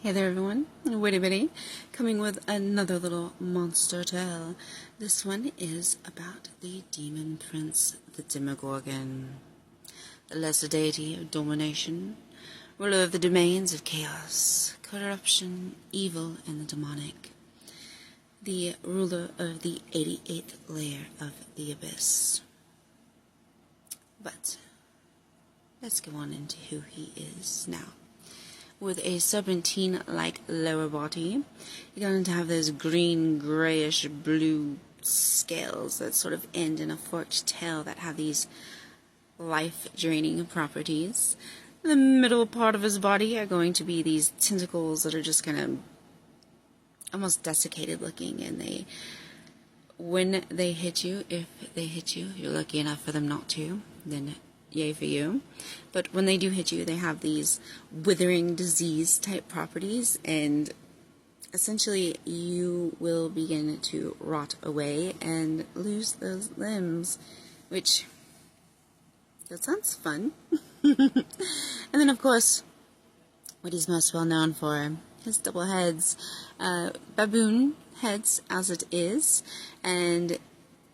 Hey there everyone, Witty Bitty, coming with another little monster tale. This one is about the demon prince, the Demogorgon, the lesser deity of domination, ruler of the domains of chaos, corruption, evil, and the demonic, the ruler of the 88th layer of the abyss. But let's go on into who he is now. With a serpentine-like lower body, you're going to have those green, grayish, blue scales that sort of end in a forked tail that have these life-draining properties. In the middle part of his body are going to be these tentacles that are just kind of almost desiccated looking, and when they hit you, if they hit you, you're lucky enough for them not to, then yay for you. But when they do hit you, they have these withering disease type properties, and essentially you will begin to rot away and lose those limbs, which, that sounds fun. And then of course, what he's most well known for, his double heads, baboon heads as it is, and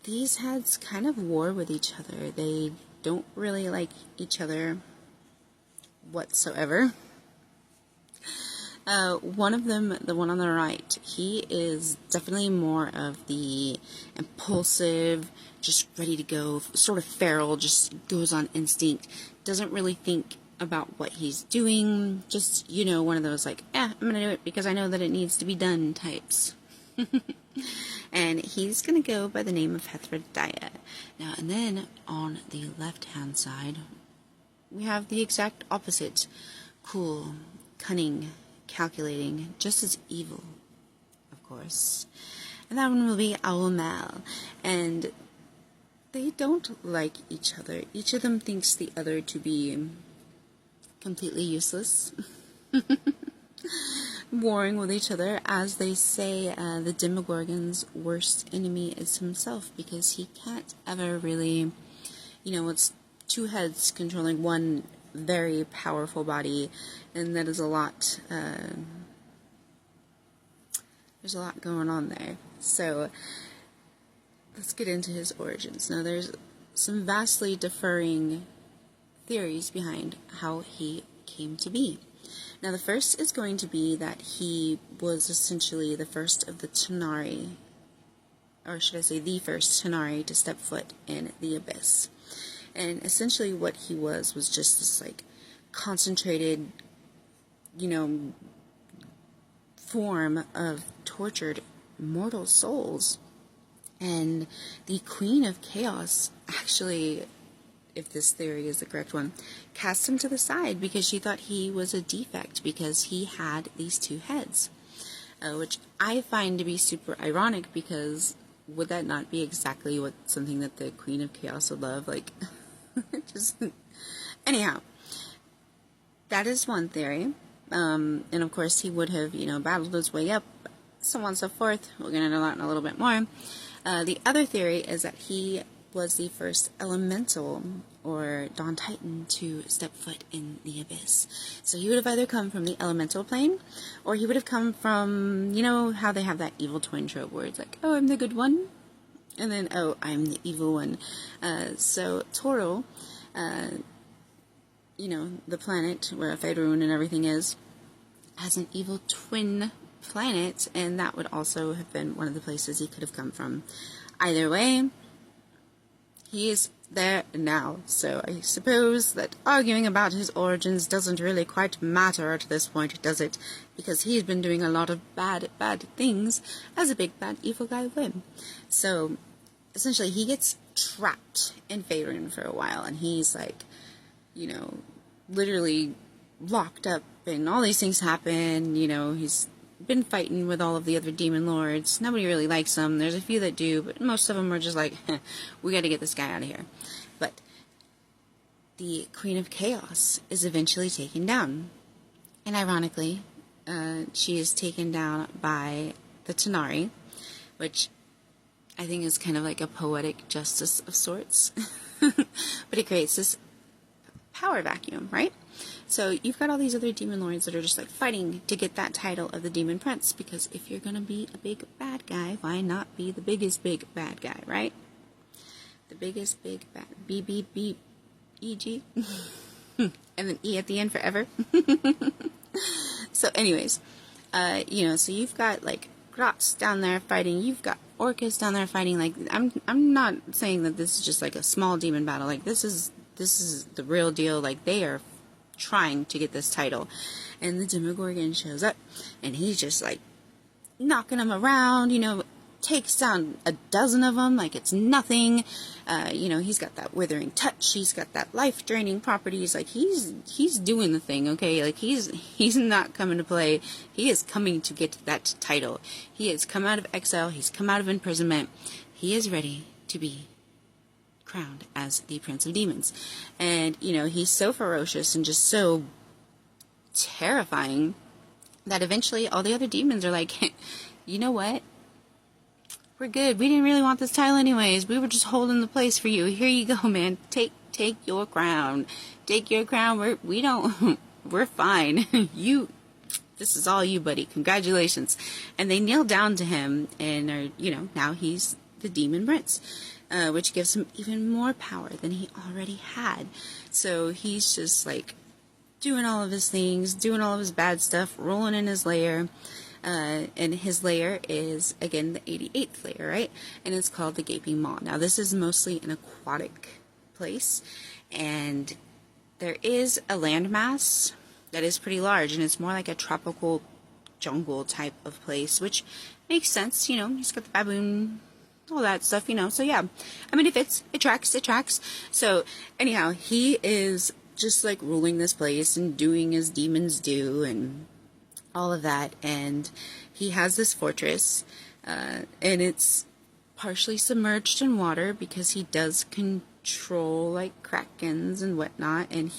these heads kind of war with each other. They don't really like each other whatsoever. One of them, the one on the right, he is definitely more of the impulsive, just ready to go, sort of feral, just goes on instinct, doesn't really think about what he's doing, just, you know, one of those like, I'm gonna do it because I know that it needs to be done types. And he's going to go by the name of Hephrodite. Now, and then on the left-hand side, we have the exact opposite. Cool, cunning, calculating, just as evil, of course. And that one will be Owlmel. And they don't like each other. Each of them thinks the other to be completely useless. Warring with each other, as they say the Demogorgon's worst enemy is himself, because he can't ever really, you know, it's two heads controlling one very powerful body, and that is a lot, there's a lot going on there. So let's get into his origins. Now, there's some vastly differing theories behind how he came to be. Now, the first is going to be that he was essentially the first of the Tanari, or should I say the first Tanari to step foot in the abyss. And essentially what he was just this, like, concentrated, you know, form of tortured mortal souls. And the Queen of Chaos actually, if this theory is the correct one, cast him to the side because she thought he was a defect because he had these two heads, which I find to be super ironic, because would that not be exactly what something that the Queen of Chaos would love? Like, just anyhow, that is one theory, and of course he would have, you know, battled his way up, so on and so forth. We're going to know that in a little bit more. The other theory is that he was the first elemental, or Dawn Titan, to step foot in the abyss. So he would have either come from the elemental plane, or he would have come from, you know how they have that evil twin trope where it's like, oh, I'm the good one, and then, oh, I'm the evil one. So Toro, you know, the planet where Faerun and everything is, has an evil twin planet, and that would also have been one of the places he could have come from. Either way, he is there now, so I suppose that arguing about his origins doesn't really quite matter at this point, does it? Because he's been doing a lot of bad things, as a big bad evil guy would. So, essentially, he gets trapped in Faerun for a while, and he's like, you know, literally locked up, and all these things happen, you know, he's been fighting with all of the other demon lords. Nobody really likes him. There's a few that do, but most of them are just like, we gotta get this guy out of here. But the Queen of Chaos is eventually taken down. And ironically, she is taken down by the Tanari, which I think is kind of like a poetic justice of sorts. But it creates this power vacuum, right? So you've got all these other demon lords that are just like fighting to get that title of the Demon Prince, because if you're gonna be a big bad guy, why not be the biggest big bad guy, right? The biggest big bad, B B B E G, and then E at the end forever. So anyways, you know, so you've got like Grots down there fighting, you've got Orcus down there fighting. Like, I'm not saying that this is just like a small demon battle. Like, this is the real deal. Like, they are trying to get this title, and the Demogorgon shows up, and he's just like knocking them around, you know, takes down a dozen of them like it's nothing. You know, he's got that withering touch, he's got that life draining properties. Like, he's doing the thing, okay? Like, he's not coming to play, he is coming to get that title. He has come out of exile, he's come out of imprisonment, he is ready to be crowned as the Prince of Demons. And, you know, he's so ferocious and just so terrifying that eventually all the other demons are like, you know what? We're good. We didn't really want this title anyways. We were just holding the place for you. Here you go, man. Take your crown. Take your crown. We're fine. This is all you, buddy. Congratulations. And they kneel down to him and are, you know, now he's the Demon Prince, which gives him even more power than he already had. So he's just like doing all of his things, doing all of his bad stuff, rolling in his lair. And his lair is, again, the 88th lair, right? And it's called the Gaping Maw. Now, this is mostly an aquatic place, and there is a landmass that is pretty large, and it's more like a tropical jungle type of place, which makes sense, you know, he's got the baboon, all that stuff, you know, so yeah, I mean, it tracks. So, anyhow, he is just, like, ruling this place and doing as demons do, and all of that, and he has this fortress, and it's partially submerged in water because he does control like krakens and whatnot, and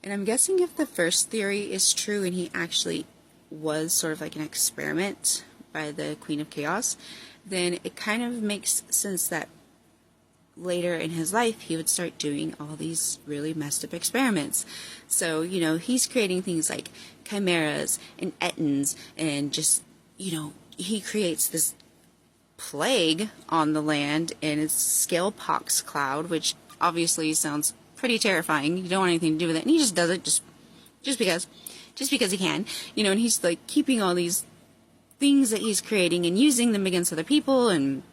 I'm guessing if the first theory is true and he actually was sort of like an experiment by the Queen of Chaos, then it kind of makes sense that later in his life he would start doing all these really messed up experiments. So, you know, he's creating things like chimeras and ettins, and just, you know, he creates this plague on the land, and it's scale pox cloud, which obviously sounds pretty terrifying. You don't want anything to do with it, and he just does it just because he can, you know. And he's like keeping all these things that he's creating and using them against other people. And,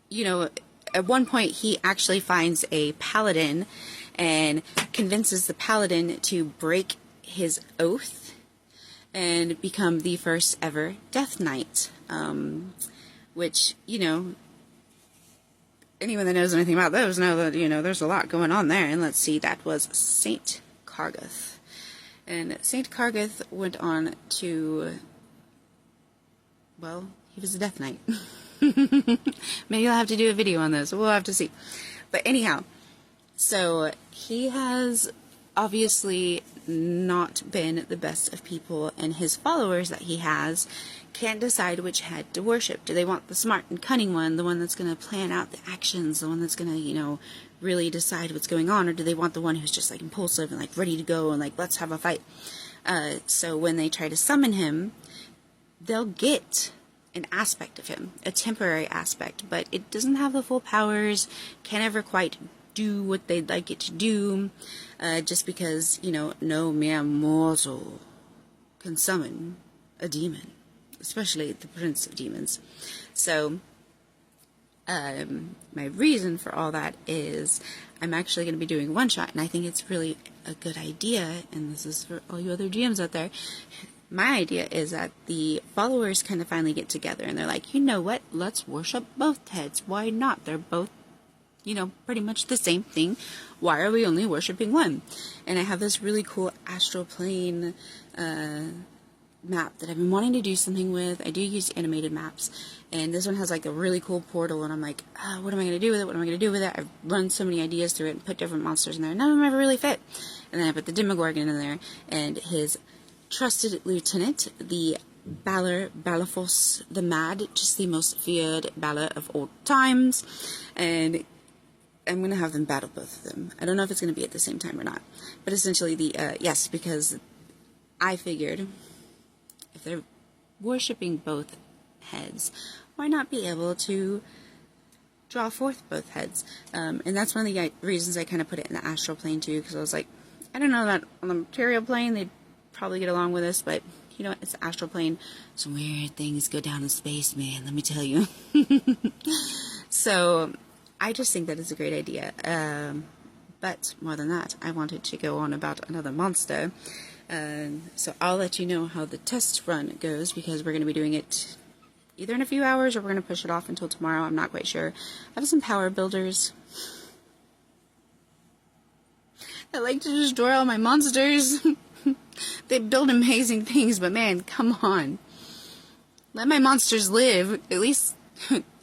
you know, at one point he actually finds a paladin and convinces the paladin to break his oath and become the first ever Death Knight, which, you know, anyone that knows anything about those know that, you know, there's a lot going on there. And let's see, that was Saint Kargath. And Saint Kargath went on to, well, he was a Death Knight. Maybe I'll have to do a video on this. We'll have to see. But anyhow, so he has obviously not been the best of people, and his followers that he has can't decide which head to worship. Do they want the smart and cunning one, the one that's going to plan out the actions, the one that's going to, you know, really decide what's going on, or do they want the one who's just like impulsive and like ready to go and like, let's have a fight? So when they try to summon him, they'll get an aspect of him, a temporary aspect, but it doesn't have the full powers, can't ever quite do what they'd like it to do, just because, you know, no mere mortal can summon a demon, especially the Prince of Demons. So, my reason for all that is I'm actually going to be doing one shot, and I think it's really a good idea, and this is for all you other GMs out there. My idea is that the followers kind of finally get together and they're like, you know what, let's worship both heads. Why not? They're both, you know, pretty much the same thing. Why are we only worshiping one? And I have this really cool astral plane map that I've been wanting to do something with. I do use animated maps, and this one has like a really cool portal, and I'm like, what am I going to do with it? What am I going to do with it? I've run so many ideas through it and put different monsters in there. None of them ever really fit. And then I put the Demogorgon in there, and his trusted lieutenant, the Balafos the Mad, just the most feared Bala of all times. And I'm going to have them battle both of them. I don't know if it's going to be at the same time or not. But essentially, yes, because I figured if they're worshipping both heads, why not be able to draw forth both heads? And that's one of the reasons I kind of put it in the astral plane too, because I was like, I don't know that on the material plane they'd probably get along with us, but you know what, it's the astral plane. Some weird things go down in space, man, let me tell you. So I just think that is a great idea. But more than that, I wanted to go on about another monster. So I'll let you know how the test run goes, because we're going to be doing it either in a few hours or we're going to push it off until tomorrow. I'm not quite sure. I have some power builders that like to destroy all my monsters. They build amazing things, but man, come on. Let my monsters live, at least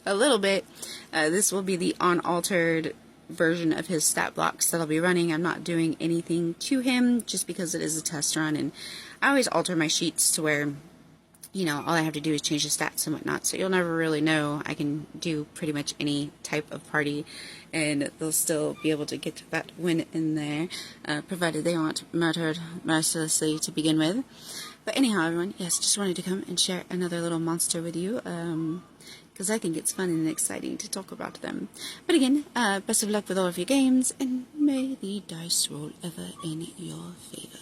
a little bit. This will be the unaltered version of his stat blocks that I'll be running. I'm not doing anything to him just because it is a test run, and I always alter my sheets to where, you know, all I have to do is change the stats and whatnot, so you'll never really know. I can do pretty much any type of party and they'll still be able to get that win in there, provided they aren't murdered mercilessly to begin with. But anyhow, everyone, yes, just wanted to come and share another little monster with you, because I think it's fun and exciting to talk about them. But again, best of luck with all of your games, and may the dice roll ever in your favor.